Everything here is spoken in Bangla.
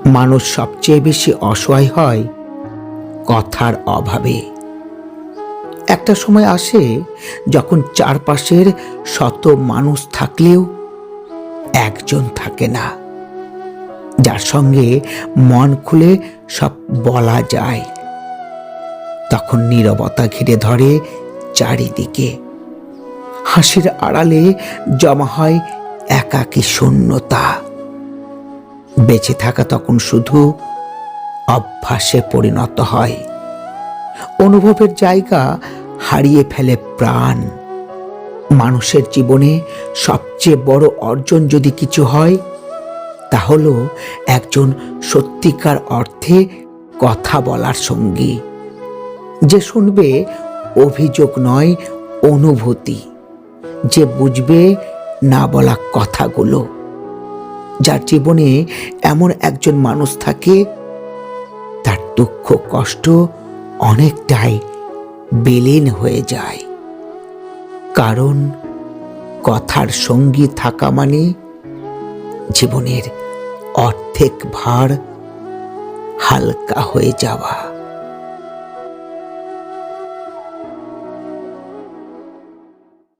মানুষ সবচেয়ে বেশি অসহায় হয় কথার অভাবে। একটা সময় আসে যখন চারপাশের শত মানুষ থাকলেও একজন থাকে না যার সঙ্গে মন খুলে সব বলা যায়। তখন নীরবতা ঘিরে ধরে চারিদিকে, হাসির আড়ালে জমা হয় একাকী শূন্যতা। বেঁচে থাকা তখন শুধু অভ্যাসে পরিণত হয়, অনুভবের জায়গা হারিয়ে ফেলে প্রাণ। মানুষের জীবনে সবচেয়ে বড় অর্জন যদি কিছু হয়, তা হলো একজন সত্যিকার অর্থে কথা বলার সঙ্গী, যে শুনবে অভিযোগ নয় অনুভূতি, যে বুঝবে না বলা কথাগুলো। যার জীবনে এমন একজন মানুষ থাকে, তার দুঃখ কষ্ট অনেকটাই বিলীন হয়ে যায়। কারণ কথার সঙ্গী থাকা মানে জীবনের অর্ধেক ভার হালকা হয়ে যাওয়া।